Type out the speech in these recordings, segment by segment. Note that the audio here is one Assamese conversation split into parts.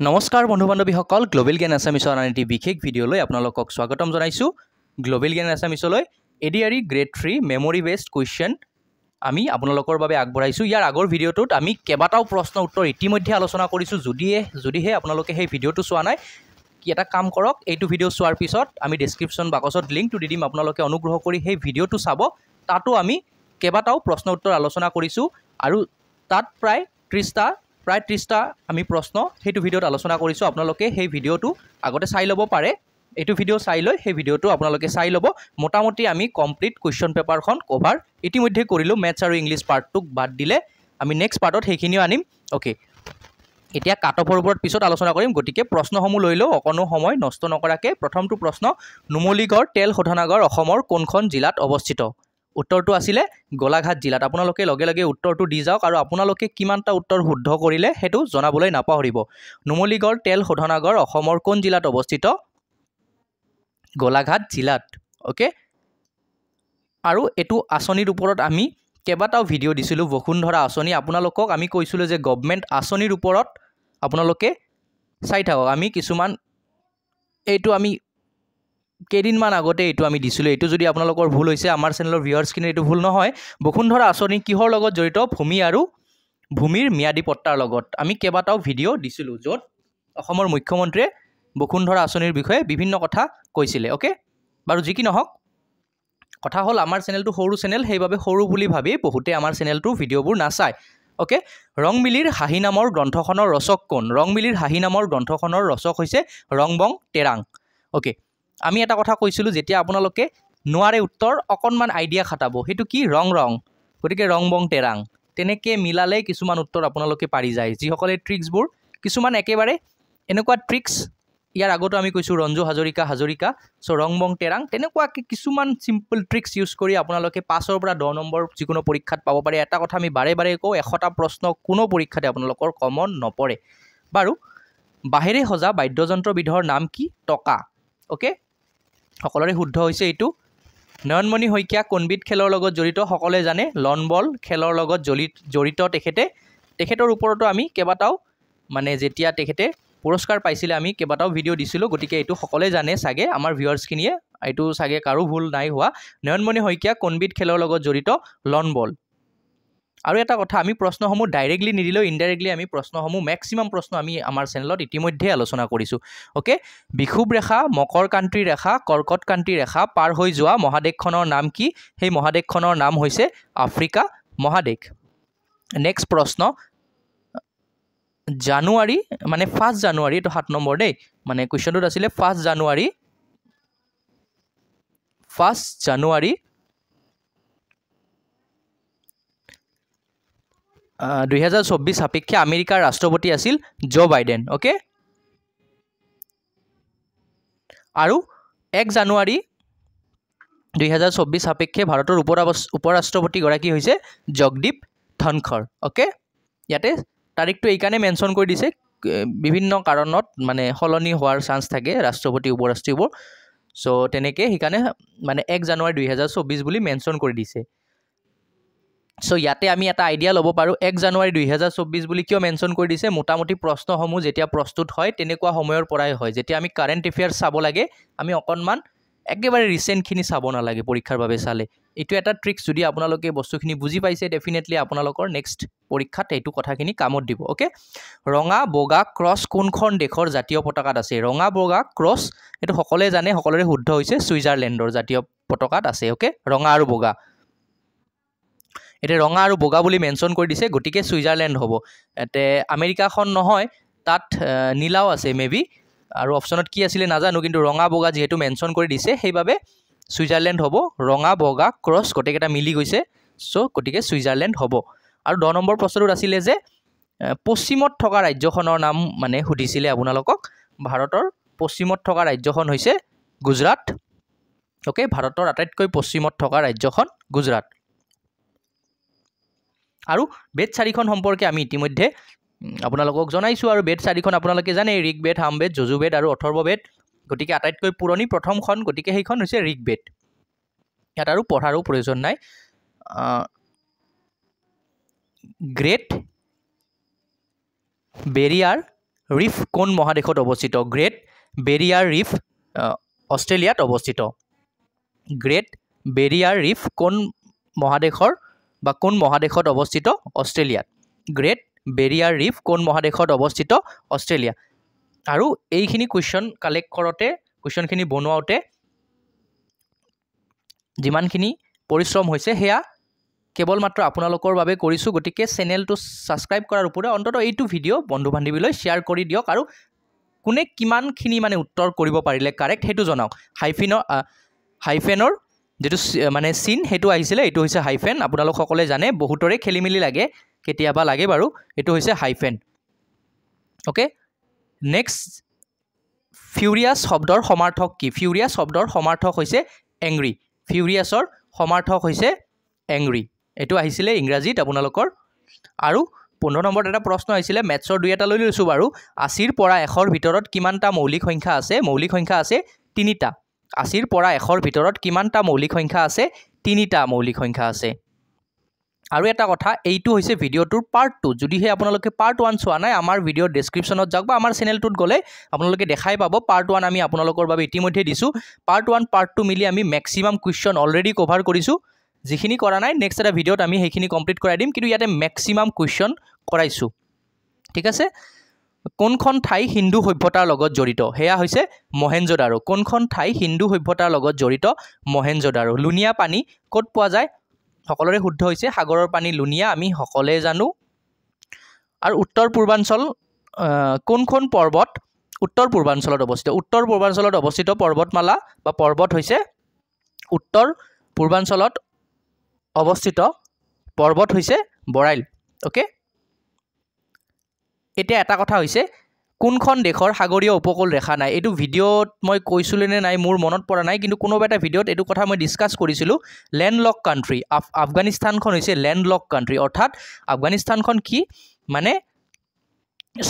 নমস্কাৰ বন্ধু বান্ধৱীসকল, গ্লোবেল জ্ঞান আছামিছৰ আন এটি বিশেষ ভিডিঅ'লৈ আপোনালোকক স্বাগতম জনাইছোঁ। গ্লোবেল জ্ঞান আছামিছলৈ ADRE grade 3 memory based question আমি আপোনালোকৰ বাবে আগবঢ়াইছোঁ। ইয়াৰ আগৰ ভিডিঅ'টোত আমি কেইবাটাও প্ৰশ্ন উত্তৰ ইতিমধ্যে আলোচনা কৰিছোঁ। যদিহে আপোনালোকে সেই ভিডিঅ'টো চোৱা নাই, এটা কাম কৰক, এইটো ভিডিঅ' চোৱাৰ পিছত আমি ডেছক্ৰিপশ্যন বাকচত লিংকটো দি দিম, আপোনালোকে অনুগ্ৰহ কৰি সেই ভিডিঅ'টো চাব। তাতো আমি কেইবাটাও প্ৰশ্ন উত্তৰ আলোচনা কৰিছোঁ আৰু তাত প্ৰায় 30টা আমি প্ৰশ্ন সেইটো ভিডিঅ'ত আলোচনা কৰিছোঁ। আপোনালোকে সেই ভিডিঅ'টো আগতে চাই ল'ব পাৰে। এইটো ভিডিঅ' চাই লৈ সেই ভিডিঅ'টো আপোনালোকে চাই ল'ব। মোটামুটি আমি কমপ্লিট কুৱেশ্যন পেপাৰখন কভাৰ ইতিমধ্যে কৰিলোঁ। মেথছ আৰু ইংলিছ পাৰ্টটোক বাদ দিলে আমি নেক্সট পাৰ্টত সেইখিনিও আনিম। অ'কে, এতিয়া কাট অফৰ ওপৰত পিছত আলোচনা কৰিম, গতিকে প্ৰশ্নসমূহ লৈ লওঁ অকণো সময় নষ্ট নকৰাকৈ। প্ৰথমটো প্ৰশ্ন, নুমলীগড় তেল শোধনাগাৰ অসমৰ কোনখন জিলাত অৱস্থিত? উত্তৰটো আছিলে গোলাঘাট জিলাত। আপোনালোকে লগে লগে উত্তৰটো দি যাওক আৰু আপোনালোকে কিমানটা উত্তৰ শুদ্ধ কৰিলে সেইটো জনাবলৈ নাপাহৰিব। নুমলীগড় তেল শোধনাগাৰ অসমৰ কোন জিলাত অৱস্থিত? গোলাঘাট জিলাত। অ'কে, আৰু এইটো আঁচনিৰ ওপৰত আমি কেইবাটাও ভিডিঅ' দিছিলোঁ। বসুন্ধৰা আঁচনি, আপোনালোকক আমি কৈছিলোঁ যে গভমেণ্ট আঁচনিৰ ওপৰত আপোনালোকে চাই থাকক। আমি কিছুমান এইটো আমি কেইদিনমান আগতে এইটো আমি দিছিলোঁ। এইটো যদি আপোনালোকৰ ভুল হৈছে, আমাৰ চেনেলৰ ভিউৱাৰ্ছখিনিৰ এইটো ভুল নহয়। বসুন্ধৰা আঁচনি কিহৰ লগত জড়িত? ভূমি আৰু ভূমিৰ ম্যাদী পট্টাৰ লগত আমি কেইবাটাও ভিডিঅ' দিছিলোঁ, য'ত অসমৰ মুখ্যমন্ত্ৰীয়ে বসুন্ধৰা আঁচনিৰ বিষয়ে বিভিন্ন কথা কৈছিলে। অ'কে, বাৰু যি কি নহওক, কথা হ'ল আমাৰ চেনেলটো সৰু চেনেল, সেইবাবে সৰু বুলি ভাবি বহুতে আমাৰ চেনেলটোৰ ভিডিঅ'বোৰ নাচায়। অ'কে, ৰংমিলিৰ হাঁহি নামৰ গ্ৰন্থখনৰ ৰচক কোন? ৰংমিলিৰ হাঁহি নামৰ গ্ৰন্থখনৰ ৰচক হৈছে ৰংবং তেৰাং। অ'কে, আমি এটা কথা কৈছিলোঁ, যেতিয়া আপোনালোকে নোৱাৰে উত্তৰ অকণমান আইডিয়া খাটাব, সেইটো কি? ৰং। গতিকে ৰংবং তেৰাং তেনেকৈ মিলালে কিছুমান উত্তৰ আপোনালোকে পাৰি যায়। যিসকলে ট্ৰিক্সবোৰ, কিছুমান একেবাৰে এনেকুৱা ট্ৰিক্স, ইয়াৰ আগতো আমি কৈছোঁ ৰঞ্জু হাজৰিকা। চ' ৰংবং তেৰাং, তেনেকুৱাকৈ কিছুমান চিম্পল ট্ৰিক্স ইউজ কৰি আপোনালোকে 5ৰ পৰা 10 নম্বৰ যিকোনো পৰীক্ষাত পাব পাৰে। এটা কথা আমি বাৰে বাৰে কওঁ, 100টা প্ৰশ্ন কোনো পৰীক্ষাতে আপোনালোকৰ কমন নপৰে। বাৰু, বাঁহেৰে সজা বাদ্যযন্ত্ৰবিধৰ নাম কি? টকা। অ'কে, সকলোৰে শুদ্ধ হৈছে এইটো। নয়নমণি শইকীয়া কোনবিধ খেলৰ লগত জড়িত? সকলোৱে জানে, লন বল খেলৰ লগত জড়িত তেখেতৰ ওপৰতো আমি কেইবাটাও, মানে যেতিয়া তেখেতে পুৰস্কাৰ পাইছিলে আমি কেইবাটাও ভিডিঅ' দিছিলোঁ। গতিকে এইটো সকলোৱে জানে চাগে, আমাৰ ভিউৱাৰ্ছখিনিয়ে, এইটো চাগে কাৰো ভুল নাই হোৱা। নয়নমণি শইকীয়া কোনবিধ খেলৰ লগত জড়িত? লন বল। আৰু এটা কথা, আমি প্ৰশ্নসমূহ ডাইৰেক্টলি নিদিলেও ইনডাইৰেক্টলি আমি প্ৰশ্নসমূহ, মেক্সিমাম প্ৰশ্ন আমি আমাৰ চেনেলত ইতিমধ্যে আলোচনা কৰিছোঁ। অ'কে, বিষুৱ ৰেখা, মকৰকান্তি ৰেখা, কৰ্কটকান্তি ৰেখা পাৰ হৈ যোৱা মহাদেশখনৰ নাম কি? সেই মহাদেশখনৰ নাম হৈছে আফ্ৰিকা মহাদেশ। নেক্সট প্ৰশ্ন, জানুৱাৰী, মানে 1 জানুৱাৰী, এইটো 7 নম্বৰ দেই, মানে কুৱেশ্যনটোত আছিলে 1 জানুৱাৰী 2024 সাপেক্ষে আমেৰিকাৰ ৰাষ্ট্ৰপতি আছিল জো বাইডেন। অ'কে, আৰু 1 জানুৱাৰী 2024 সাপেক্ষে ভাৰতৰ উপৰাষ্ট্ৰপতিগৰাকী হৈছে জগদীপ ধনখড়। অ'কে, ইয়াতে তাৰিখটো এইকাৰণে মেনশ্যন কৰি দিছে, বিভিন্ন কাৰণত মানে সলনি হোৱাৰ চান্স থাকে ৰাষ্ট্ৰপতি উপৰাষ্ট্ৰপতিবোৰ। চ' তেনেকৈ সেইকাৰণে মানে 1 জানুৱাৰী 2024 বুলি মেনশ্যন কৰি দিছে। চ' ইয়াতে আমি এটা আইডিয়া ল'ব পাৰোঁ, 1 জানুৱাৰী 2024 বুলি কিয় মেনশ্যন কৰি দিছে। মোটামুটি প্ৰশ্নসমূহ যেতিয়া প্ৰস্তুত হয় তেনেকুৱা সময়ৰ পৰাই হয়। যেতিয়া আমি কাৰেণ্ট এফেয়াৰ্ছ চাব লাগে, আমি অকণমান একেবাৰে ৰিচেণ্টখিনি চাব নালাগে পৰীক্ষাৰ বাবে চালে। এইটো এটা ট্ৰিক্স, যদি আপোনালোকে বস্তুখিনি বুজি পাইছে, ডেফিনেটলি আপোনালোকৰ নেক্সট পৰীক্ষাত এইটো কথাখিনি কামত দিব। অ'কে, ৰঙা বগা ক্ৰছ কোনখন দেশৰ জাতীয় পতাকাত আছে? ৰঙা বগা ক্ৰছ, এইটো সকলোৱে জানে, সকলোৰে শুদ্ধ হৈছে, ছুইজাৰলেণ্ডৰ জাতীয় পতাকাত আছে। অ'কে, ৰঙা আৰু বগা, এতিয়া ৰঙা আৰু বগা বুলি মেনশ্যন কৰি দিছে, গতিকে ছুইজাৰলেণ্ড হ'ব। ইয়াতে আমেৰিকাখন নহয়, তাত নীলাও আছে মেবি, আৰু অপশ্যনত কি আছিলে নাজানো, কিন্তু ৰঙা বগা যিহেতু মেনশ্যন কৰি দিছে, সেইবাবে ছুইজাৰলেণ্ড হ'ব। ৰঙা বগা ক্ৰছ গোটেইকেইটা মিলি গৈছে, চ' গতিকে ছুইজাৰলেণ্ড হ'ব। আৰু 10 নম্বৰ প্ৰশ্নটোত আছিলে যে পশ্চিমত থকা ৰাজ্যখনৰ নাম মানে সুধিছিলে আপোনালোকক। ভাৰতৰ পশ্চিমত থকা ৰাজ্যখন হৈছে গুজৰাট। অ'কে, ভাৰতৰ আটাইতকৈ পশ্চিমত থকা ৰাজ্যখন গুজৰাট। আৰু বেদ 4খন সম্পৰ্কে আমি ইতিমধ্যে আপোনালোকক জনাইছোঁ, আৰু বেদ 4খন আপোনালোকে জানে, ঋকবেদ, সামবেদ, যজুবেদ আৰু অথৰ্ববেদ। গতিকে আটাইতকৈ পুৰণি প্ৰথমখন, গতিকে সেইখন হৈছে ঋকবেদ। ইয়াত আৰু পঢ়াৰো প্ৰয়োজন নাই। গ্ৰেট বেৰিয়াৰ ৰিফ কোন মহাদেশত অৱস্থিত গ্ৰেট বেৰিয়াৰ ৰিফ অষ্ট্ৰেলিয়াত অৱস্থিত গ্ৰেট বেৰিয়াৰ ৰিফ কোন মহাদেশৰ বা কোন মহাদেশত অৱস্থিত অষ্ট্ৰেলিয়াত গ্ৰেট বেৰিয়াৰ ৰিফ কোন মহাদেশত অৱস্থিত অষ্ট্ৰেলিয়া আৰু এইখিনি কুৱেশ্যন কালেক্ট কৰোঁতে কুৱেশ্যনখিনি বনোৱাওঁতে যিমানখিনি পৰিশ্ৰম হৈছে সেয়া কেৱল মাত্ৰ আপোনালোকৰ বাবে কৰিছোঁ গতিকে চেনেলটো ছাবস্ক্ৰাইব কৰাৰ উপৰিও অন্ততঃ এইটো ভিডিঅ' বন্ধু বান্ধৱীলৈ শ্বেয়াৰ কৰি দিয়ক আৰু কোনে কিমানখিনি মানে উত্তৰ কৰিব পাৰিলে কাৰেক্ট সেইটো জনাওক হাইফেনৰ যেটো মানে চিন হেতু আহিছিলে এটো হৈছে হাইফেন আপোনালোক সকলে জানে বহুতৰে খেলিমেলি লাগে কেতিয়াবা লাগে বাৰু এটো হৈছে হাইফেন ওকে নেক্সট ফিউৰিয়াছ শব্দৰ সমাৰ্থক কি ফিউৰিয়াছ শব্দৰ সমাৰ্থক হৈছে এংগ্ৰি ফিউৰিয়াছৰ সমাৰ্থক হৈছে এংগ্ৰি এটো আহিছিলে ইংৰাজীত আপোনালোকৰ আৰু 15 নম্বৰত এটা প্ৰশ্ন আহিছিলে মেথছৰ দুই এটা লৈ লৈছো বাৰু 80 পৰা 100 ৰ ভিতৰত কিমানটা মৌলিক সংখ্যা আছে 3টা 80 পৰা 100 ৰ ভিতৰত কিমানটা মৌলিক সংখ্যা আছে 3টা মৌলিক সংখ্যা আছে আৰু এটা কথা এইটো হৈছে ভিডিওটোৰ পাৰ্ট 2 যদিহে আপোনালোকে পাৰ্ট 1 চোৱা নাই আমাৰ ভিডিও ডেসক্ৰিপচনত যাওক বা আমাৰ চেনেলটোত গলে আপোনালোকে দেখাই পাব পাৰ্ট 1 আমি আপোনালোকৰ বাবে ইতিমধ্যে দিছো পাৰ্ট 1 পাৰ্ট 2 মিলি আমি ম্যাক্সিমাম কোৱেশ্চন অলৰেডি কভাৰ কৰিছো যিখিনি কৰা নাই নেক্সট এটা ভিডিওত আমি সেইখিনি কমপ্লিট কৰাই দিম কিন্তু ইয়াতে ম্যাক্সিমাম কোৱেশ্চন কৰাইছো ঠিক আছে কোনখন ঠাই হিন্দু সভ্যতাৰ লগত জড়িত হেয়া হৈছে মহেঞ্জোদাৰো কোনখন ঠাই হিন্দু সভ্যতাৰ লগত জড়িত মহেঞ্জোদাৰো লুনিয়া পানী ক'ত পোৱা যায় সকলোৰে শুদ্ধ হৈছে সাগৰৰ পানী লুনিয়া আমি সকলে জানো আৰু উত্তৰ পূৰ্বাঞ্চল কোনখন পৰ্বত উত্তৰ পূৰ্বাঞ্চলত অৱস্থিত পৰ্বতমালা বা পৰ্বত হৈছে উত্তৰ পূৰ্বাঞ্চলত অৱস্থিত পৰ্বত হৈছে বৰাইল ওকে এতিয়া এটা কথা হৈছে কোনখন দেশৰ সাগৰীয় উপকূল ৰেখা নাই এটো ভিডিওত মই কৈছিলনে নাই মোৰ মনত পৰা নাই কিন্তু কোনোবা এটা ভিডিওত এটো কথা মই ডিসকাস কৰিছিলো ল্যান্ডলক কান্ট্ৰি আফগানিস্তানখন হৈছে ল্যান্ডলক কান্ট্ৰি অৰ্থাৎ আফগানিস্তানখন কি মানে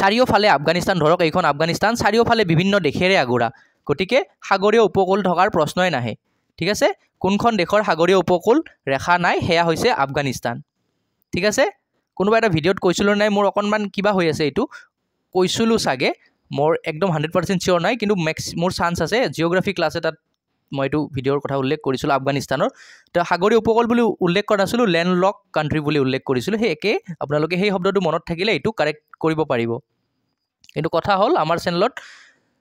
চাৰিওফালে আফগানিস্তান ধৰক এইখন আফগানিস্তান চাৰিওফালে বিভিন্ন দেশেৰে আগুৰা গতিকে সাগৰীয় উপকূল থকাৰ প্ৰশ্নই নাহে ঠিক আছে কোনখন দেশৰ সাগৰীয় উপকূল ৰেখা নাই হেয়া হৈছে আফগানিস্তান ঠিক আছে কোনোবা এটা ভিডিওত কৈছিলো নাই মোৰ অকনমান কিবা হৈ আছে এটো কৈছিলো সাগে মোৰ একদম 100% চিয়ৰ নাই কিন্তু মোৰ চান্স আছে জিওগ্ৰাফি ক্লাছ এটাত মই এটো ভিডিওৰ কথা উল্লেখ কৰিছিলো আফগানিস্তানৰ তো সাগৰীয় উপকূল বুলি উল্লেখ কৰা নাছিলো ল্যান্ডলক কান্ট্ৰি বুলি উল্লেখ কৰিছিলো হে একে আপোনালোকে সেই শব্দটো মনত থাকিলে এটো কাৰেক্ট কৰিব পাৰিব কিন্তু কথা হল আমাৰ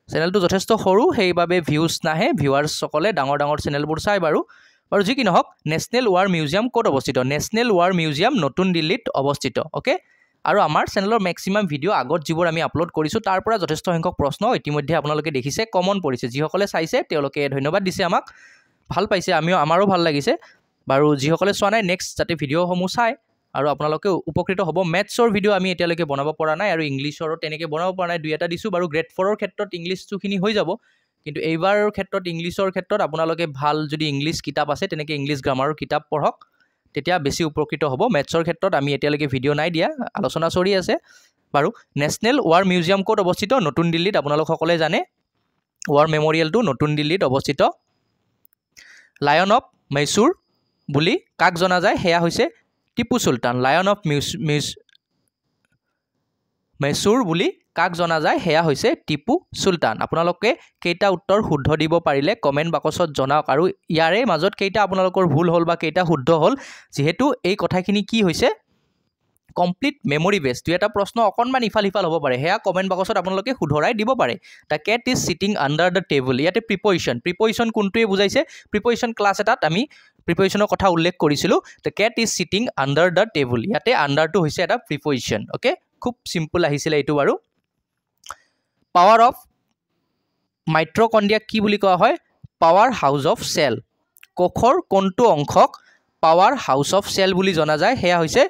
চেনেলটো যথেষ্ট সৰু সেইভাবে ভিউজ নাহে ভিউৱাৰ্ছ সকলে ডাঙৰ ডাঙৰ চেনেলবোৰ চাই বাৰু আৰু যি কি নহওক নেশনেল ৱাৰ মিউজিয়াম ক'ত অৱস্থিত নেশনেল ৱাৰ মিউজিয়াম নতুন দিল্লীত অৱস্থিত ওকে আৰু আমাৰ চেনেলৰ ম্যাক্সিমাম ভিডিও আগত যিবোৰ আমি আপলোড কৰিছো তাৰ পৰা যথেষ্ট সংখ্যক প্ৰশ্ন ইতিমধ্যে আপোনালোকে দেখিছে কমন পৰিছে যিসকলে চাইছে তেওঁলোকে ধন্যবাদ দিছে আমাক ভাল পাইছে আমাৰো ভাল লাগিছে বাৰু যিসকলে চোৱা নাই নেক্সট যাতে ভিডিওসমূহ চাই আৰু আপোনালোকে উপকৃত হ'ব মেথছৰ ভিডিও আমি এতিয়ালৈকে বনাব পৰা নাই আৰু ইংলিছৰো তেনেকৈ বনাব পৰা নাই দুই এটা দিছো বাৰু গ্ৰেড 4ৰ ক্ষেত্ৰত ইংলিছটোখিনি হৈ যাব কিন্তু এইবাৰৰ ক্ষেত্ৰত ইংলিছৰ ক্ষেত্ৰত আপোনালোকে ভাল যদি ইংলিছ কিতাপ আছে তেনেকৈ ইংলিছ গ্ৰামাৰৰ কিতাপ পঢ়ক তেতিয়া বেছি উপকৃত হ'ব মেথছৰ ক্ষেত্ৰত আমি এতিয়ালৈকে ভিডিও নাই দিয়া আলোচনা চলি আছে বাৰু নেশনেল ৱাৰ মিউজিয়াম ক'ত অৱস্থিত নতুন দিল্লীত আপোনালোক সকলে জানে ৱাৰ মেমৰিয়েলটো নতুন দিল্লীত অৱস্থিত লায়ন অফ মহীশূৰ বুলি কাক জনা যায় হেয়া হৈছে টিপু সুলতান লায়ন অফ মহীশূৰ বুলি কাক জনা যায় হেয়া হৈছে টিপু সুলতান আপোনালোকে কেইটা উত্তৰ শুদ্ধ দিব পাৰিলে কমেন্ট বাক্সত জনাওক আৰু ইয়াৰে মাজত কেইটা আপোনালোকৰ ভুল হল বা কেইটা শুদ্ধ হল যেহেতু এই কথাখিনি কি হৈছে কমপ্লিট মেমৰি বেস দুই এটা প্ৰশ্ন অকনমান ইফাল হ'ব পাৰে হেয়া কমেন্ট বাক্সত আপোনালোকে শুধৰাই দিব পাৰে the cat is sitting under the table ইয়াতে প্ৰিপজিশন কোনটোৱে বুজাইছে প্ৰিপজিশন ক্লাছ এটাত আমি প্ৰিপজিশনৰ কথা উল্লেখ কৰিছিলো the cat is sitting under the table ইয়াতে আন্ডাৰটো হৈছে এটা প্ৰিপজিশন ওকে খুব সিম্পল আহিছিলে এইটো বাৰু পাৱাৰ অফ মাইট্ৰকন্ড্ৰিয়া কি বুলি কোৱা হয় পাৱাৰ হাউস অফ সেল কোষৰ কোনটো অংশক পাৱাৰ হাউস অফ সেল বুলি জনা যায় হেয়া হৈছে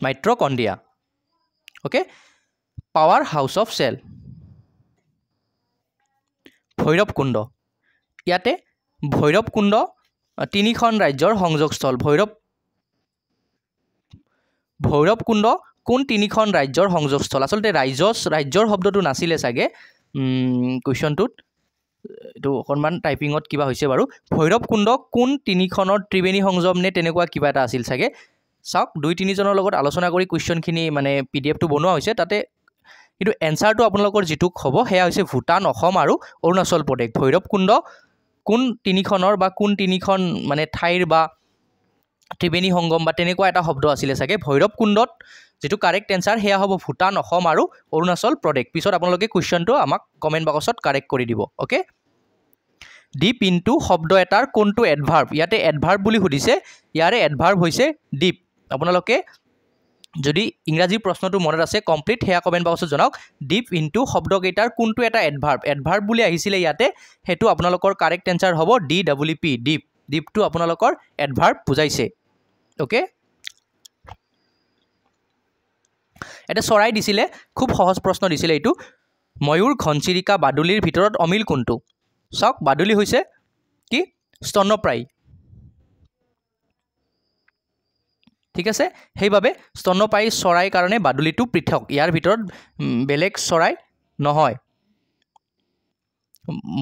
mitochondria okay power house of cell Bhairabkunda ইয়াতে ভৈৰৱকুণ্ড তিনিখন ৰাজ্যৰ সংযোগস্থল ভৈৰৱকুণ্ড কোন তিনিখন ৰাজ্যৰ সংযোগস্থল আসলতে ৰাজ্যৰ শব্দটো নাছিলে সাগে কোৱেশ্চনটোত এটো অকনমান টাইপিংত কিবা হৈছে বাৰু ভৈৰৱকুণ্ড কোন তিনিখনৰ ত্ৰিবেণী সংযম নে তেনেকুৱা কিবা এটা আছিল সাগে চাওক 2-3 জনৰ লগত আলোচনা কৰি কুৱেশ্যনখিনি মানে PDF টো বনোৱা হৈছে তাতে কিন্তু এনসাৰটো আপোনালোকৰ যেটো হ'ব হেয়া হৈছে ভুটান অসম আৰু অৰুণাচল প্ৰদেশ ভৈৰৱকুণ্ড কোন তিনিখনৰ বা কোন তিনিখন মানে ঠাইৰ বা ত্ৰিবেণী সংগম বা তেনেকুৱা এটা শব্দ আছিলে সাকে ভৈৰৱকুণ্ডত যেটো কাৰেক্ট এনসাৰ হেয়া হ'ব ভুটান অসম আৰু অৰুণাচল প্ৰদেশ পিছত আপোনালোকে কুৱেশ্যনটো আমাক কমেন্ট বক্সত কাৰেক্ট কৰি দিব ওকে ডিপ ইনটু শব্দ এটাৰ কোনটো এডভাৰ্ব ইয়াতে এডভাৰ্ব বুলি সুধিছে ইয়াৰে এডভাৰ্ব হৈছে ডিপ আপোনালোকে যদি ইংৰাজী প্ৰশ্নটো মনত আছে কমপ্লিট হেয়া কমেন্ট বক্সত জনাওক ডিপ ইনটু শব্দ কেইটাৰ কোনটো এটা এডভাৰ্ব বুলি আহিছিলে ইয়াতে হেতু আপোনালোকৰ কাৰেক্ট এনসাৰ হ'ব DWP ডিপ ডিপটো আপোনালোকৰ এডভাৰ্ব বুজাইছে ওকে এটা চৰাই দিছিলে খুব সহজ প্ৰশ্ন দিছিলে এটো ময়ূৰ ঘনচিৰিকা বাদুলিৰ ভিতৰত অমিল কোনটো চাওক বাদুলি হৈছে কি স্তন্যপ্ৰায়ী ঠিক আছে সেইভাবে স্তন্যপায়ী চৰাইৰ কাৰণে বাদুলিটো পৃথক ইয়াৰ ভিতৰত বেলেগ চৰাই নহয়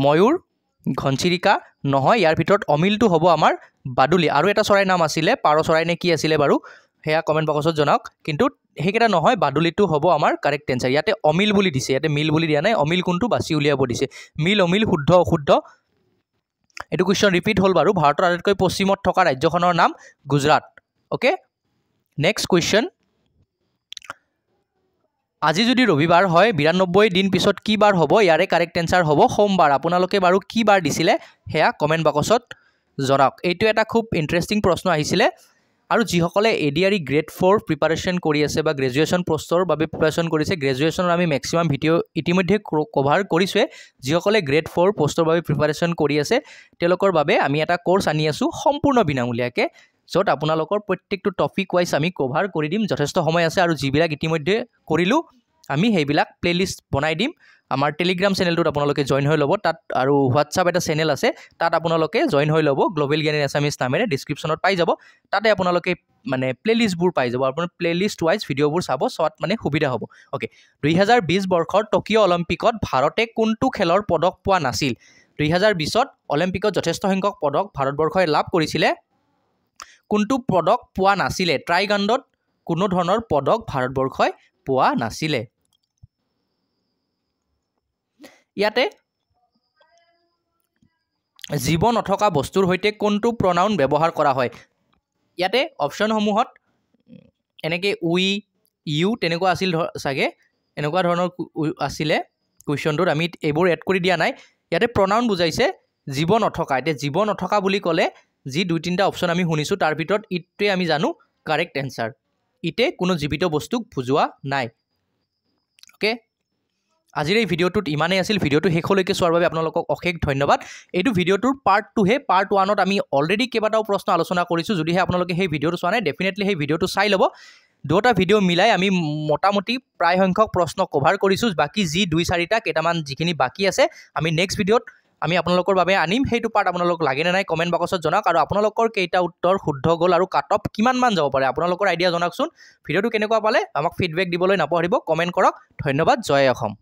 ময়ূৰ ঘনচিৰিকা নহয় ইয়াৰ ভিতৰত অমিলটো হ'ব আমাৰ বাদুলি আৰু এটা চৰাইৰ নাম আছিলে পাৰ চৰাই নে কি আছিলে বাৰু হেয়া কমেন্ট বক্সত জনাওক কিন্তু হেকেটা নহয় বাদুলিটো হ'ব আমাৰ কাৰেক্ট এনসাৰ ইয়াতে অমিল বুলি দিছে ইয়াতে মিল বুলি দিয়া নাই অমিল কোনটো বাছি উলিয়াব দিছে মিল অমিল শুদ্ধ অশুদ্ধ এটো কোৱেশ্চন ৰিপিট হল বাৰু ভাৰতৰ আটাইতকৈ পশ্চিমত থকা ৰাজ্যখনৰ নাম গুজৰাট ওকে নেক্সট কোৱেশ্চন আজি যদি ৰবিবাৰ হয় 92 দিন পিছত কি বাৰ হ'ব ইয়াৰে কাৰেক্ট এনসাৰ হ'ব সোমবাৰ আপোনালোকে বাৰু কি বাৰ দিছিলে হেয়া কমেন্ট বক্সত জনাওক এইটো এটা খুব ইন্টাৰেষ্টিং প্ৰশ্ন আহিছিলে আৰু যিসকলে এডিআৰই গ্ৰেড 4 প্ৰিপাৰেচন কৰি আছে বা গ্ৰেজুৱেচন পোষ্টৰ বাবে প্ৰিপাৰেচন কৰিছে গ্ৰেজুৱেচনৰ আমি ম্যাক্সিমাম ভিডিও ইতিমধ্যে কভাৰ কৰিছে যিসকলে গ্ৰেড 4 পোষ্টৰ বাবে প্ৰিপাৰেচন কৰি আছে তেওঁলোকৰ বাবে আমি এটা কোৰ্স আনি আছো সম্পূৰ্ণ বিনামূলীয়াকৈ য'ত আপোনালোকৰ প্ৰত্যেকটো টপিক ওয়াইজ আমি কভাৰ কৰি দিম যথেষ্ট সময় আছে আৰু যিবিলাক ইতিমধ্যে কৰিলো আমি হেইবিলাক প্লেলিষ্ট বনাই দিম আমাৰ টেলিগ্ৰাম চেনেলটোত আপোনালোকে জয়েন হৈ ল'ব তাত আৰু হোৱাটছআপ এটা চেনেল আছে তাত আপোনালোকে জয়েন হৈ ল'ব গ্লোবেল জ্ঞানী এছামিজ নামেৰে ডেসক্ৰিপচনত পাই যাব তাতে আপোনালোকে মানে প্লেলিষ্টবোৰ পাই যাব আপোনাৰ প্লেলিষ্ট ওয়াইজ ভিডিওবোৰ চাব সত মানে সুবিধা হ'ব ওকে 2020 বৰ্ষৰ টকিঅ অলিম্পিকত ভাৰতে কোনটো খেলৰ পদক পোৱা নাছিল 2020ত অলিম্পিকত যথেষ্ট সংখ্যক পদক ভাৰতবৰ্ষই লাভ কৰিছিলে কোনটো পদক পোৱা নাছিলে ট্ৰাইগাণ্ডত কোনো ধৰণৰ পদক ভাৰতবৰ্ষই পোৱা নাছিলে ইয়াতে জীৱ নথকা বস্তুৰ হৈতে কোনটো প্ৰনাউন ব্যৱহাৰ কৰা হয় ইয়াতে অপচন সমূহত এনেকে উই ইউ তেনেকুৱা আছিল সাগে এনেকুৱা ধৰণৰ আছিলে কোৱেশ্চনটোত আমি এবোৰ এড কৰি দিয়া নাই ইয়াতে প্ৰনাউন বুজাইছে জীৱ নথকা এতে জীৱ নথকা বুলি ক'লে যি 2-3টা অপচন আমি শুনিছো তাৰ ভিতৰত ইটে আমি জানো কাৰেক্ট এনসাৰ ইটে কোনো জীবিত বস্তুক বুজোৱা নাই ওকে আজিৰ এই ভিডিওটোত ইমানেই আছিল ভিডিওটো শেষলৈকে চোৱাৰ বাবে আপোনালোকক অশেষ ধন্যবাদ এইটো ভিডিওটোৰ পাৰ্ট 2 হে পাৰ্ট 1ত আমি অলৰেডি কেইবাটাও প্ৰশ্ন আলোচনা কৰিছো যদিহে আপোনালোকে সেই ভিডিওটো চোৱা নাই ডেফিনেটলি সেই ভিডিওটো চাই ল'ব দুটা ভিডিও মিলাই আমি মোটামুটি প্ৰায় সংখ্যক প্ৰশ্ন কভাৰ কৰিছো বাকি যি 2-4টা কেইটামান যিখিনি বাকি আছে আমি নেক্সট ভিডিওত আমি আপোনালোকৰ বাবে আনিম হেতু পাৰ্ট আপোনালোক লাগে নাই কমেন্ট বক্সত জনাওক আৰু আপোনালোকৰ কেইটা উত্তৰ শুদ্ধ গল আৰু কাট অফ কিমান মান যাব পাৰে আপোনালোকৰ আইডিয়া জনাকচোন ভিডিওটো কেনেকুৱা পালে আমাক ফিডবেক দিবলৈ নাপাহৰিব কমেন্ট কৰক ধন্যবাদ জয় অসম